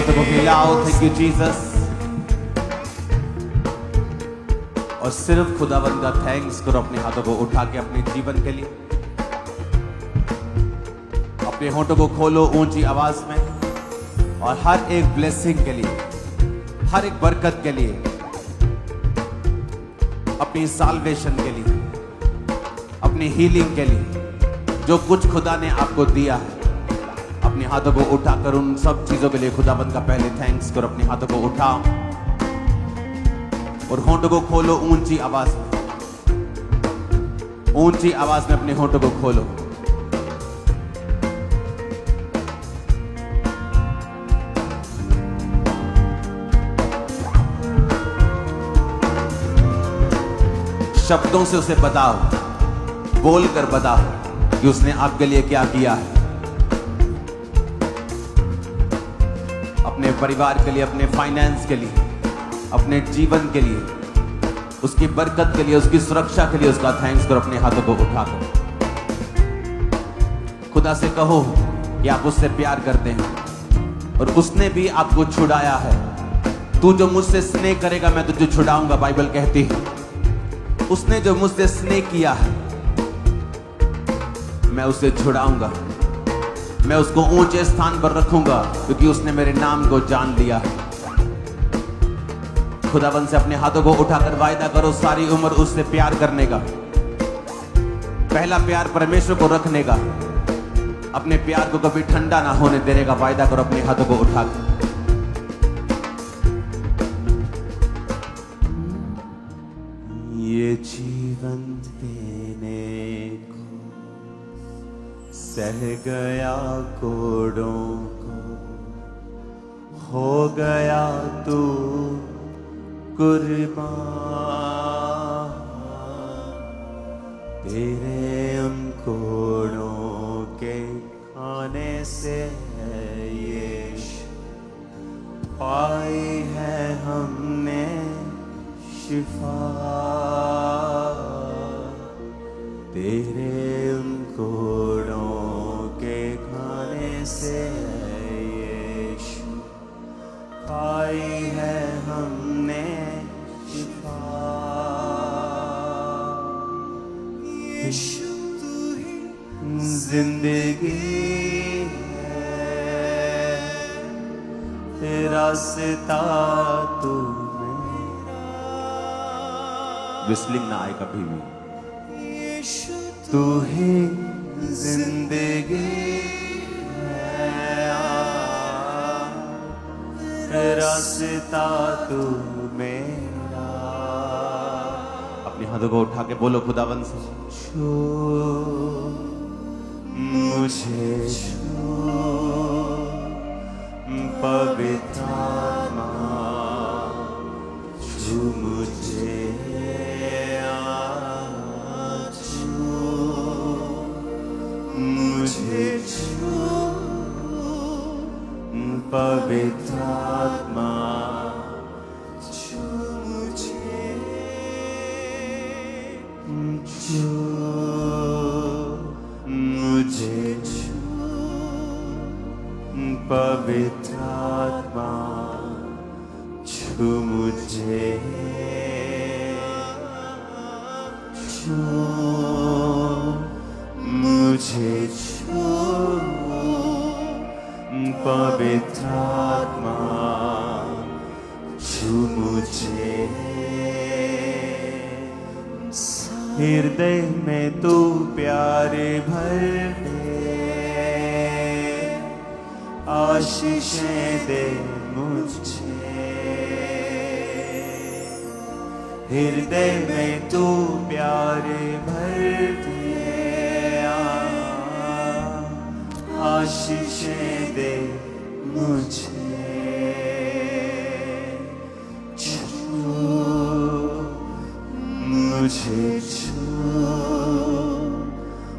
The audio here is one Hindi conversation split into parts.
हाथों को हिलाओ, थैंक यू जीसस। और सिर्फ खुदावंद का थैंक्स करो अपने हाथों को उठा के अपने जीवन के लिए। अपने होठों को खोलो ऊंची आवाज में और हर एक ब्लेसिंग के लिए, हर एक बरकत के लिए, अपनी साल्वेशन के लिए, अपनी हीलिंग के लिए, जो कुछ खुदा ने आपको दिया है, अपने हाथों को उठाकर उन सब चीजों के लिए खुदाबंद का पहले थैंक्स करो। अपने हाथों को उठाओ और होठों को खोलो ऊंची आवाज में, ऊंची आवाज में अपने होठों को खोलो। शब्दों से उसे बताओ, बोलकर बताओ कि उसने आपके लिए क्या किया है। अपने परिवार के लिए, अपने फाइनेंस के लिए, अपने जीवन के लिए, उसकी बरकत के लिए, उसकी सुरक्षा के लिए उसका थैंक्स करो। अपने हाथों को उठाकर खुदा से कहो कि आप उससे प्यार करते हैं और उसने भी आपको छुड़ाया है। तू जो मुझसे स्नेह करेगा मैं तुझे छुड़ाऊंगा, बाइबल कहती है। उसने जो मुझसे स्नेह किया है मैं उसे छुड़ाऊंगा, मैं उसको ऊंचे स्थान पर रखूंगा क्योंकि उसने मेरे नाम को जान लिया है। खुदावंद से अपने हाथों को उठाकर वायदा करो सारी उम्र उससे प्यार करने का, पहला प्यार परमेश्वर को रखने का, अपने प्यार को कभी ठंडा ना होने देने का वायदा करो अपने हाथों को उठाकर। ये जीवन देने को सह गया कोड़ों को, हो गया तू कुर्बान। तेरे उन कोड़ों के खाने से यीशु पाई है हमने शिफा। तेरे उन कोड़ों के खाने से यीशु पाई है हमने शिफा। यीशु तू ही जिंदगी है, रास्ता तू विस्लिंग ना आए कभी भी। तू ही जिंदगी है, रास्ता तू मेरा। अपने हाथों को उठा के बोलो खुदावंद से, छू मुझे, छू पवित्र आत्मा, छू मुझे, मुझे छू पवित्र आत्मा, छू मुझे, छू मुझे, छू पवित्र आत्मा, छू मुझे, छू मुझे, छू पवित्र आत्मा, छू मुझे। हृदय में तू प्यार भर दे, आशीषें दे मुझे। हृदय में तू प्यार भर दे, आशीषें दे मुझे। छू मुझे, छू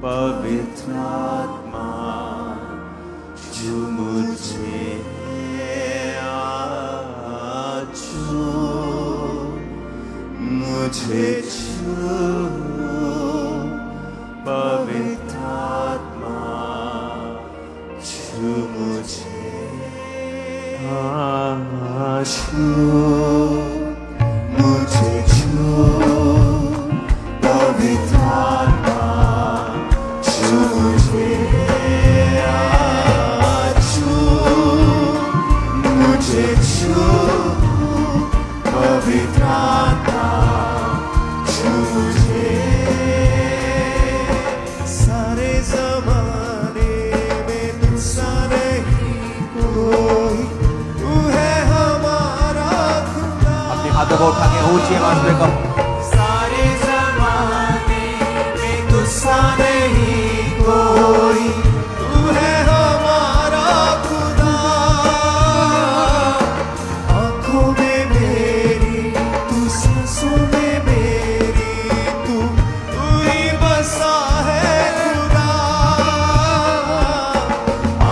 पवित्र आत्मा, छू मुझे, छू मुझे, छू पवित्र आत्मा, छू मुझे। मुझे छू पवित्र आत्मा छू मुझे छू मुझे छू पवित्र आत्मा छू मुझे सारे ज़माने में तुझसा नहीं कोई तू है हमारा खुदा अपने हाथों को उठा के ऊंची आवाज में कहो सारे ज़माने में तुझसा नहीं कोई तू है हमारा खुदा आँखों में मेरी तू सांसों में मेरी तू ही बसा है खुदा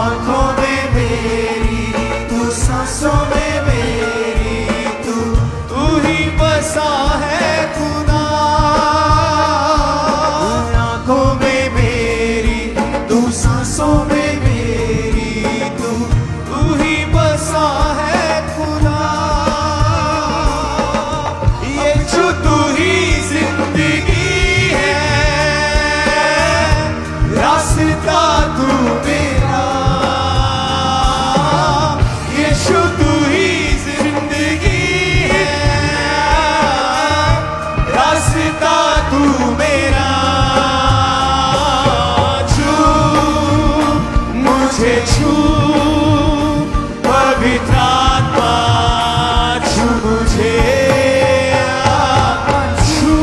आँखों में मेरी तू सांसों में मेरी तू ही बसा है खुदा आँखों में मेरी तू सांसों में मेरी तू ही बसा है खुदा ये जो तू ही जिंदगी है रास्ता तू मेरा यीशु तू ही जिंदगी है रास्ता तू मेरा छू मुझे छू पवित्र आत्मा छू मुझे छू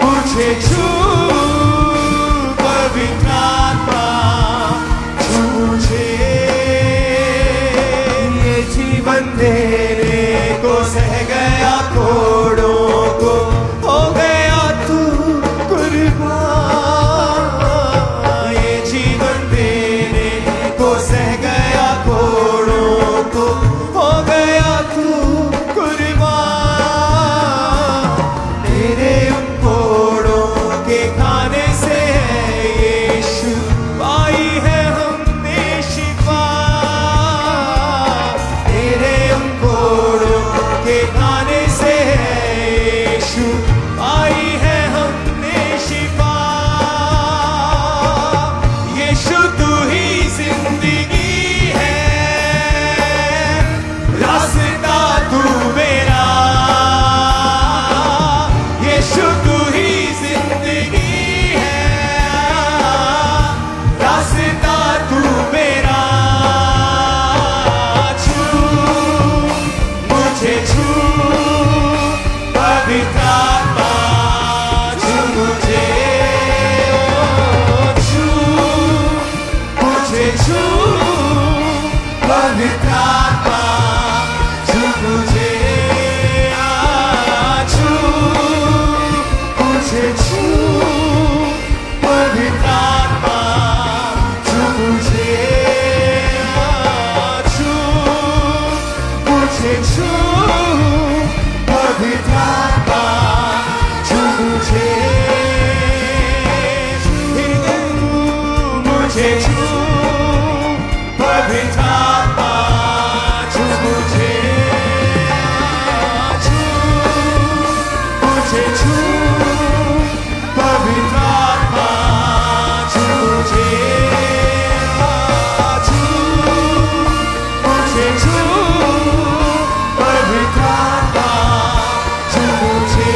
मुझे छू पवित्र आत्मा छू मुझे ये जीवन देने को सह गया कोड़ों को हो गया तू कुर्बान ये जीवन देने को सह गया कोड़ों को हो गया तू कुर्बान तेरे उन कोड़ों के खाने से है यीशु पाई है हमने शिफा तेरे उन कोड़ों के खाने से है यीशु पाई है हमने शिफा यीशु तू ही जिंदगी है रास्ता तू मेरा यीशु तू ही जिंदगी है रास्ता तू मेरा छू मुझे छू पवित्र आत्मा छू मुझे छू मुझे छू पवित्र आत्मा छू मुझे छू मुझे छू पवित्र आत्मा छू मुझे छू मुझे छू पवित्र आत्मा छू मुझे मुझे छू पवित्र आत्मा छू मुझे छू मुझे छू पवित्र आत्मा छू मुझे छू मुझे छू पवित्र आत्मा छू मुझे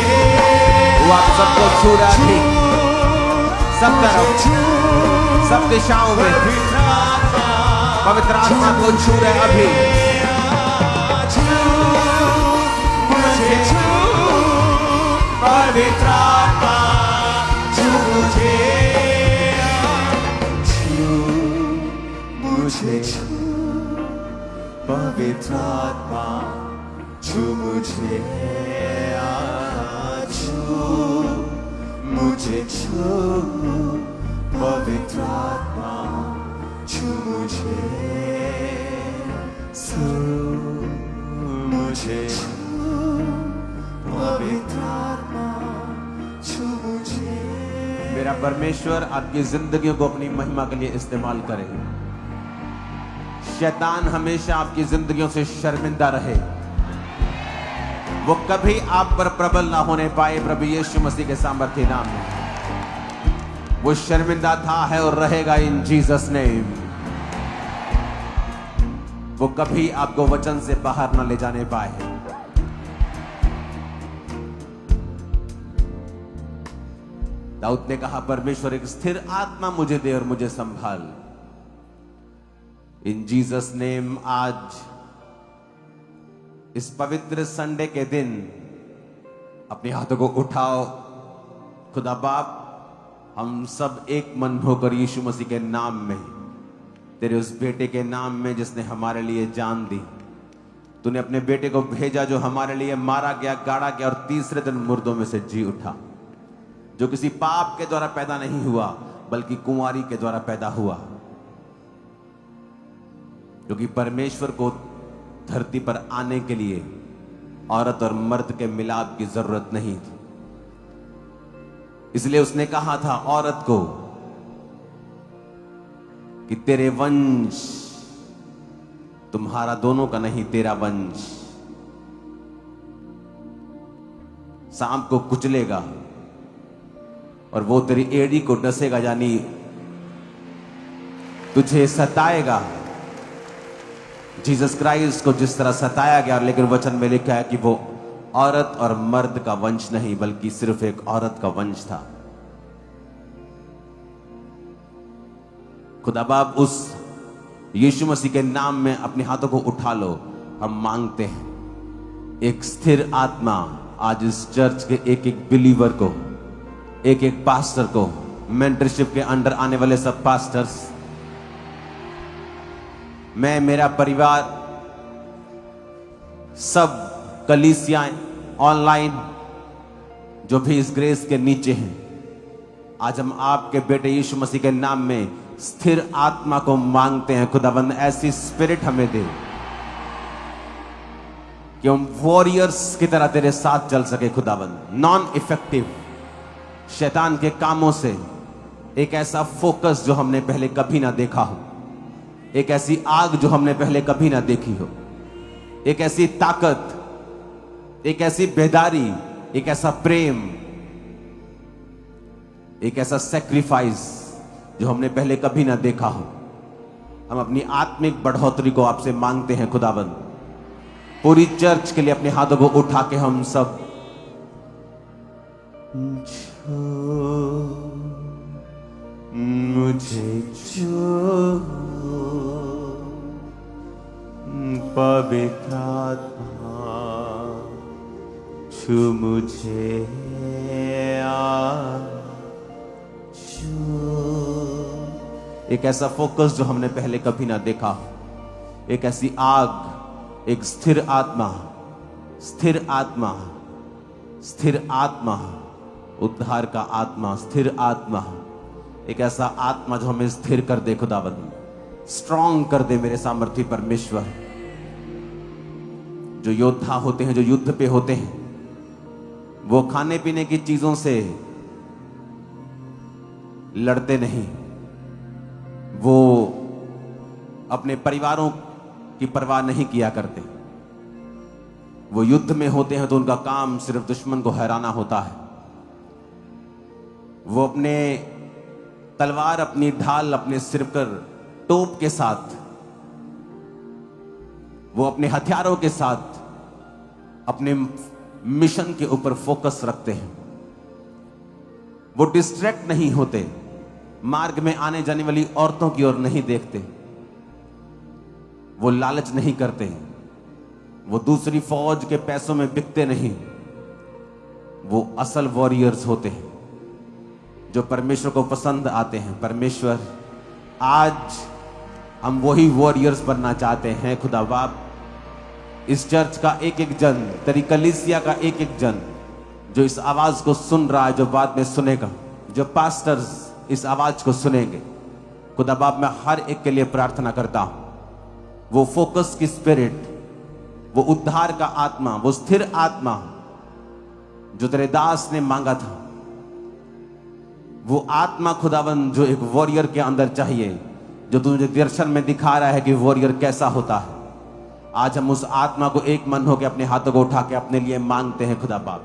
वो आप सबको छू रहा थी सब तरफ सब दिशाओं में पवित्र आत्मा को छू रहे अभी मुझे छू पवित्र आत्मा छू मुझे छू मुझे छू पवित्र आत्मा छू मुझे छू मुझे छू पवित्र आत्मा छू मुझे मुझे पवित्र आत्मा छू मुझे। मेरा परमेश्वर आपकी जिंदगियों को अपनी महिमा के लिए इस्तेमाल करे। शैतान हमेशा आपकी जिंदगियों से शर्मिंदा रहे। वो कभी आप पर प्रबल ना होने पाए प्रभु यीशु मसीह के सामर्थ्य नाम में। वो शर्मिंदा था, है और रहेगा इन जीसस नेम। वो कभी आपको वचन से बाहर ना ले जाने पाए। दाऊद ने कहा, परमेश्वर एक स्थिर आत्मा मुझे दे और मुझे संभाल। इन जीसस नेम आज इस पवित्र संडे के दिन अपने हाथों को उठाओ। खुदा बाप, हम सब एक मन होकर यीशु मसीह के नाम में, तेरे उस बेटे के नाम में जिसने हमारे लिए जान दी, तूने अपने बेटे को भेजा जो हमारे लिए मारा गया, गाड़ा गया और तीसरे दिन मुर्दों में से जी उठा, जो किसी पाप के द्वारा पैदा नहीं हुआ बल्कि कुंवारी के द्वारा पैदा हुआ, क्योंकि परमेश्वर को धरती पर आने के लिए औरत और मर्द के मिलाप की जरूरत नहीं थी। इसलिए उसने कहा था औरत को कि तेरे वंश, तुम्हारा दोनों का नहीं, तेरा वंश सांप को कुचलेगा और वो तेरी एड़ी को डसेगा, यानी तुझे सताएगा। जीसस क्राइस्ट को जिस तरह सताया गया, लेकिन वचन में लिखा है कि वो औरत और मर्द का वंश नहीं बल्कि सिर्फ एक औरत का वंश था। खुदा बाप, उस यीशु मसीह के नाम में अपने हाथों को उठा लो। हम मांगते हैं एक स्थिर आत्मा आज इस चर्च के एक एक बिलीवर को, एक एक पास्टर को, मेंटरशिप के अंडर आने वाले सब पास्टर्स, मैं, मेरा परिवार, सब कलीसियाएं, ऑनलाइन जो भी इस ग्रेस के नीचे हैं, आज हम आपके बेटे यीशु मसीह के नाम में स्थिर आत्मा को मांगते हैं। खुदाबंद, ऐसी स्पिरिट हमें दे कि हम वॉरियर्स की तरह तेरे साथ चल सके। खुदाबंद, नॉन इफेक्टिव शैतान के कामों से एक ऐसा फोकस जो हमने पहले कभी ना देखा हो, एक ऐसी आग जो हमने पहले कभी ना देखी हो, एक ऐसी ताकत, एक ऐसी बेदारी, एक ऐसा प्रेम, एक ऐसा सैक्रिफाइस जो हमने पहले कभी ना देखा हो। हम अपनी आत्मिक बढ़ोतरी को आपसे मांगते हैं खुदाबंद। पूरी चर्च के लिए अपने हाथों को उठा के हम सब मुझे छू पवित्र आत्मा, छू मुझे एक ऐसा फोकस जो हमने पहले कभी ना देखा, एक ऐसी आग, एक स्थिर आत्मा, स्थिर आत्मा, स्थिर आत्मा, उद्धार का आत्मा, स्थिर आत्मा, एक ऐसा आत्मा जो हमें स्थिर कर दे खुदावंद, स्ट्रॉन्ग कर दे मेरे सामर्थ्य परमेश्वर। जो योद्धा होते हैं, जो युद्ध पे होते हैं, वो खाने पीने की चीजों से लड़ते नहीं, वो अपने परिवारों की परवाह नहीं किया करते। वो युद्ध में होते हैं तो उनका काम सिर्फ दुश्मन को हराना होता है। वो अपने तलवार, अपनी ढाल अपने सिर पर टोप के साथ, वो अपने हथियारों के साथ अपने मिशन के ऊपर फोकस रखते हैं। वो डिस्ट्रैक्ट नहीं होते, मार्ग में आने जाने वाली औरतों की ओर नहीं देखते, वो लालच नहीं करते, वो दूसरी फौज के पैसों में बिकते नहीं। वो असल वॉरियर्स होते हैं जो परमेश्वर को पसंद आते हैं। परमेश्वर, आज हम वही वॉरियर्स बनना चाहते हैं खुदा बाप। इस चर्च का एक एक जन, तेरी कलीसिया का एक एक जन जो इस आवाज को सुन रहा है, जो बाद में सुनेगा, जो पास्टर्स इस आवाज को सुनेंगे, खुदा बाप मैं हर एक के लिए प्रार्थना करता हूं, वो फोकस की स्पिरिट, वो उद्धार का आत्मा, वो स्थिर आत्मा जो तेरे दास ने मांगा था, वो आत्मा खुदावन जो एक वॉरियर के अंदर चाहिए, जो तुझे दर्शन में दिखा रहा है कि वॉरियर कैसा होता है। आज हम उस आत्मा को एक मन होकर अपने हाथों को उठा के अपने लिए मांगते हैं खुदा बाप।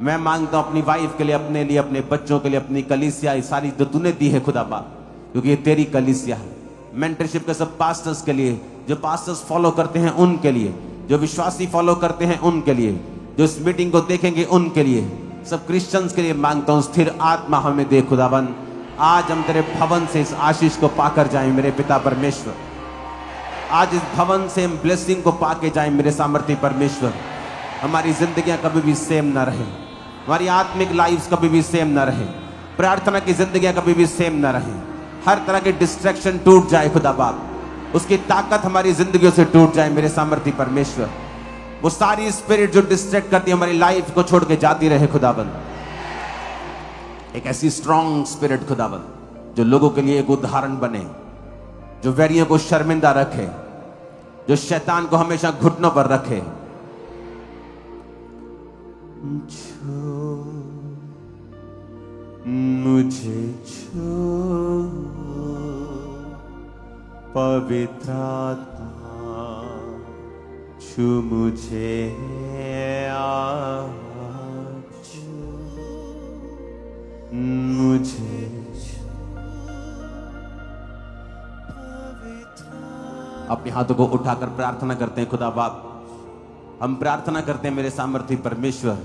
मैं मांगता हूं अपनी वाइफ के लिए, अपने लिए, अपने बच्चों के लिए, अपनी कलीसिया सारी जो तूने दी है खुदा बाप, क्योंकि ये तेरी कलीसिया है। मेंटरशिप के सब पास्टर्स के लिए, जो पास्टर्स फॉलो करते हैं उनके लिए, जो विश्वासी फॉलो करते हैं उनके लिए, जो इस मीटिंग को देखेंगे उनके लिए, सब क्रिश्चियंस के लिए मांगता हूं स्थिर आत्मा हमें दे खुदावन। आज हम तेरे भवन से इस आशीष को पाकर जाएं मेरे पिता परमेश्वर। आज इस भवन से हम ब्लेसिंग को पाके जाएं मेरे सामर्थ्य परमेश्वर। हमारी जिंदगियां कभी भी सेम ना रहे, हमारी आत्मिक लाइफ्स कभी भी सेम ना रहे, प्रार्थना की जिंदगियां कभी भी सेम ना रहे। हर तरह के डिस्ट्रैक्शन टूट जाए खुदा बाप, उसकी ताकत हमारी जिंदगियों से टूट जाए मेरे सामर्थ्य परमेश्वर। वो सारी स्पिरिट जो डिस्ट्रैक्ट करती है हमारी लाइफ को छोड़ के जाती रहे खुदाबंद। एक ऐसी स्ट्रॉन्ग स्पिरिट खुदाबंद जो लोगों के लिए एक उदाहरण बने, जो वैरियों को शर्मिंदा रखे, जो शैतान को हमेशा घुटनों पर रखे। मुझे छू पवित्र आत्मा, छू मुझे आज, मुझे अपने हाथों को उठाकर प्रार्थना करते हैं खुदा बाप। हम प्रार्थना करते हैं मेरे सामर्थ्य परमेश्वर,